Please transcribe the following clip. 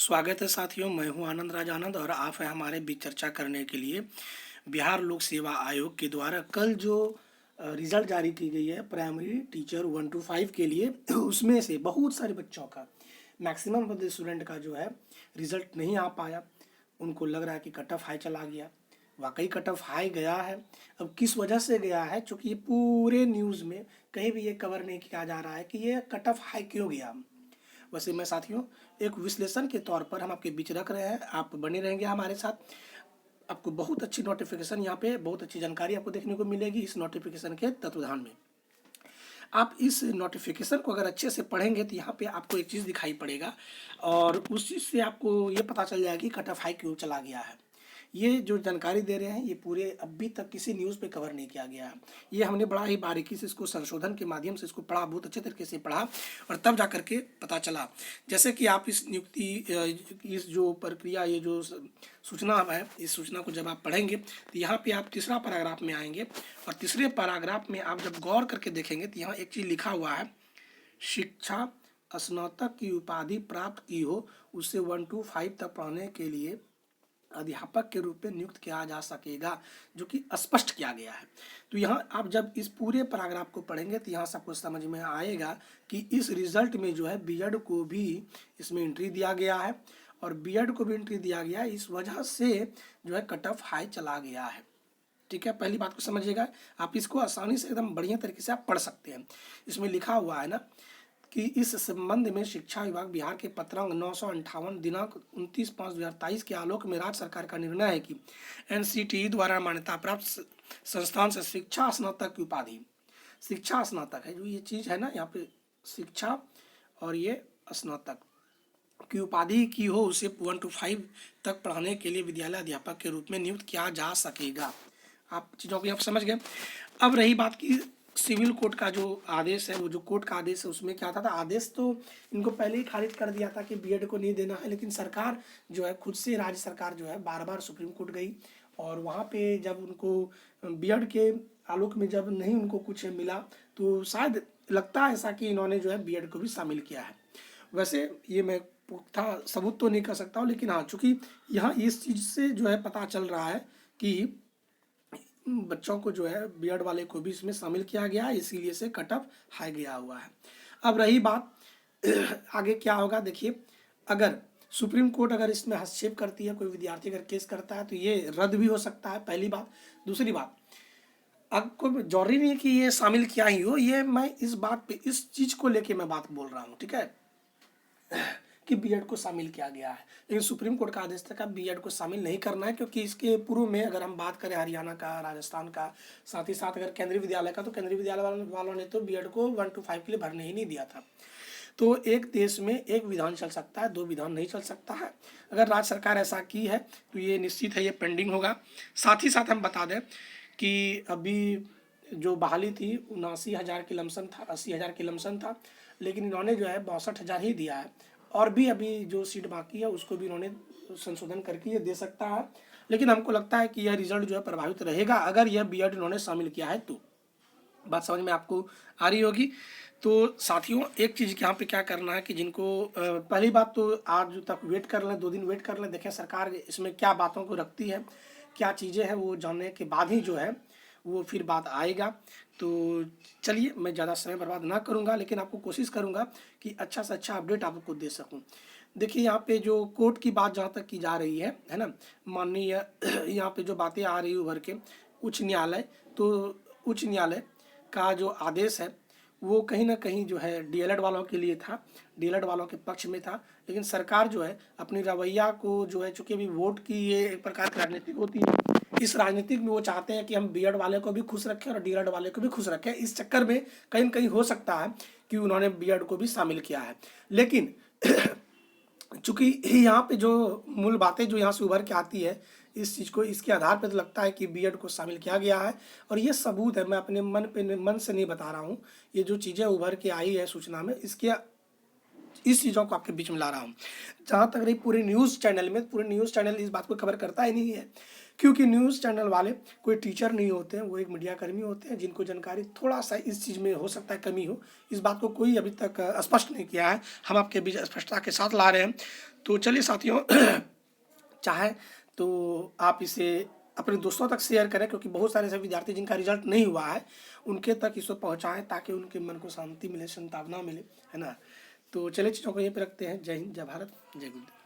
स्वागत है साथियों, मैं हूं आनंद राज आनंद और आप हैं हमारे बीच चर्चा करने के लिए। बिहार लोक सेवा आयोग के द्वारा कल जो रिजल्ट जारी की गई है प्राइमरी टीचर 1 to 5 के लिए उसमें से बहुत सारे बच्चों का मैक्सिमम ऑफ द स्टूडेंट का जो है रिजल्ट नहीं आ पाया। उनको लग रहा है कि कट ऑफ हाई चला गया। वाकई कट ऑफ हाई गया है। अब किस वजह से गया है, चूँकि ये पूरे न्यूज़ में कहीं भी ये कवर नहीं किया जा रहा है कि ये कट ऑफ हाई क्यों गया। वैसे मैं साथियों एक विश्लेषण के तौर पर हम आपके बीच रख रहे हैं, आप बने रहेंगे हमारे साथ। आपको बहुत अच्छी नोटिफिकेशन, यहाँ पे बहुत अच्छी जानकारी आपको देखने को मिलेगी इस नोटिफिकेशन के तत्वधान में। आप इस नोटिफिकेशन को अगर अच्छे से पढ़ेंगे तो यहाँ पे आपको एक चीज़ दिखाई पड़ेगा और उस चीज़ से आपको ये पता चल जाएगा कि कट ऑफ हाई क्यों चला गया है। ये जो जानकारी दे रहे हैं ये पूरे अभी तक किसी न्यूज़ पे कवर नहीं किया गया है। ये हमने बड़ा ही बारीकी से इसको संशोधन के माध्यम से इसको पढ़ा, बहुत अच्छे तरीके से पढ़ा और तब जा करके पता चला। जैसे कि आप इस नियुक्ति इस जो प्रक्रिया, ये जो सूचना है, इस सूचना को जब आप पढ़ेंगे तो यहाँ पे आप तीसरा पैराग्राफ में आएंगे और तीसरे पैराग्राफ में आप जब गौर करके देखेंगे तो यहाँ एक चीज़ लिखा हुआ है, शिक्षा स्नातक की उपाधि प्राप्त की हो उसे 1 to 5 तक पढ़ने के लिए अध्यापक के रूप में नियुक्त किया जा सकेगा, जो कि स्पष्ट किया गया है। तो यहाँ आप जब इस पूरे पैराग्राफ को पढ़ेंगे तो यहाँ से आपको समझ में आएगा कि इस रिजल्ट में जो है बीएड को भी इसमें एंट्री दिया गया है और बीएड को भी एंट्री दिया गया है। इस वजह से जो है कट ऑफ हाई चला गया है। ठीक है, पहली बात को समझिएगा। आप इसको आसानी से एकदम बढ़िया तरीके से आप पढ़ सकते हैं। इसमें लिखा हुआ है ना कि इस संबंध में शिक्षा विभाग बिहार के पत्रांक 958 दिनांक 29/5/2023 के आलोक में राज्य सरकार का निर्णय है कि एनसीटीई द्वारा मान्यता प्राप्त संस्थान से शिक्षा स्नातक की उपाधि, शिक्षा स्नातक है जो ये चीज़ है ना, यहाँ पे शिक्षा और ये स्नातक की उपाधि की हो उसे 1 to 5 तक पढ़ाने के लिए विद्यालय अध्यापक के रूप में नियुक्त किया जा सकेगा। आप चीज़ों को आप समझ गए। अब रही बात की सिविल कोर्ट का जो आदेश है, वो जो कोर्ट का आदेश है उसमें क्या था आदेश तो इनको पहले ही खारिज कर दिया था कि बीएड को नहीं देना है, लेकिन सरकार जो है खुद से, राज्य सरकार जो है बार बार सुप्रीम कोर्ट गई और वहाँ पे जब उनको बीएड के आलोक में जब नहीं उनको कुछ मिला तो शायद लगता है ऐसा कि इन्होंने जो है बीएड को भी शामिल किया है। वैसे ये मैं पुख्ता सबूत तो नहीं कर सकता हूँ, लेकिन हाँ चूँकि यहाँ इस चीज़ से जो है पता चल रहा है कि बच्चों को जो है बीएड वाले को भी इसमें शामिल किया गया है, इसीलिए से कट ऑफ हाई गया हुआ है। अब रही बात आगे क्या होगा, देखिए अगर सुप्रीम कोर्ट अगर इसमें हस्तक्षेप करती है, कोई विद्यार्थी अगर केस करता है तो ये रद्द भी हो सकता है, पहली बात। दूसरी बात, आपको जरूरी नहीं है कि ये शामिल किया ही हो, ये मैं इस बात पे, इस चीज़ को लेके मैं बात बोल रहा हूँ, ठीक है, कि बीएड को शामिल किया गया है। लेकिन सुप्रीम कोर्ट का आदेश था कि बीएड को शामिल नहीं करना है, क्योंकि इसके पूर्व में अगर हम बात करें हरियाणा का, राजस्थान का, साथ ही साथ अगर केंद्रीय विद्यालय का, तो केंद्रीय विद्यालय वालों ने तो बीएड को 1 to 5 के लिए भरने ही नहीं दिया था। तो एक देश में एक विधान चल सकता है, दो विधान नहीं चल सकता है। अगर राज्य सरकार ऐसा की है तो ये निश्चित है, ये पेंडिंग होगा। साथ ही साथ हम बता दें कि अभी जो बहाली थी 79,000 की लमसम था, 80,000 की लमसम था, लेकिन इन्होंने जो है 62,000 ही दिया है और भी अभी जो सीट बाकी है उसको भी इन्होंने संशोधन करके ये दे सकता है। लेकिन हमको लगता है कि यह रिजल्ट जो है प्रभावित रहेगा अगर यह बीएड इन्होंने शामिल किया है तो। बात समझ में आपको आ रही होगी। तो साथियों एक चीज़ यहाँ पे क्या करना है कि जिनको पहली बात तो आज तक वेट कर लें, 2 दिन वेट कर लें, देखें सरकार इसमें क्या बातों को रखती है, क्या चीज़ें हैं, वो जानने के बाद ही जो है वो फिर बात आएगा। तो चलिए मैं ज़्यादा समय बर्बाद ना करूँगा, लेकिन आपको कोशिश करूँगा कि अच्छा से अच्छा अपडेट आपको दे सकूँ। देखिए यहाँ पे जो कोर्ट की बात जहाँ तक की जा रही है ना, माननीय यहाँ पे जो बातें आ रही उभर के उच्च न्यायालय, तो उच्च न्यायालय का जो आदेश है वो कहीं ना कहीं जो है डीएलएड वालों के लिए था, डीएलएड वालों के पक्ष में था। लेकिन सरकार जो है अपनी रवैया को जो है, चूँकि अभी वोट की ये एक प्रकार की राजनीतिक होती है, इस राजनीतिक में वो चाहते हैं कि हम बीएड वाले को भी खुश रखें और डीएलएड वाले को भी खुश रखें। इस चक्कर में कहीं न कहीं हो सकता है कि उन्होंने बीएड को भी शामिल किया है। लेकिन चूँकि यहाँ पे जो मूल बातें जो यहाँ से उभर के आती है, इस चीज़ को, इसके आधार पर तो लगता है कि बीएड को शामिल किया गया है और ये सबूत है, मैं अपने मन से नहीं बता रहा हूँ। ये जो चीज़ें उभर के आई है सूचना में, इसके इस चीज़ों को आपके बीच में ला रहा हूँ। जहाँ तक रही पूरे न्यूज़ चैनल में, पूरे न्यूज़ चैनल इस बात को कवर करता ही नहीं है क्योंकि न्यूज़ चैनल वाले कोई टीचर नहीं होते हैं, वो एक मीडिया कर्मी होते हैं जिनको जानकारी थोड़ा सा इस चीज़ में हो सकता है कमी हो। इस बात को कोई अभी तक स्पष्ट नहीं किया है, हम आपके बीच स्पष्टता के साथ ला रहे हैं। तो चलिए साथियों चाहे तो आप इसे अपने दोस्तों तक शेयर करें, क्योंकि बहुत सारे ऐसे विद्यार्थी जिनका रिजल्ट नहीं हुआ है उनके तक इसको पहुंचाएं ताकि उनके मन को शांति मिले, सांत्वना मिले, है ना। तो चलिए चीज़ों को यहीं पे रखते हैं। जय हिंद, जय भारत, जय गुरुदेव।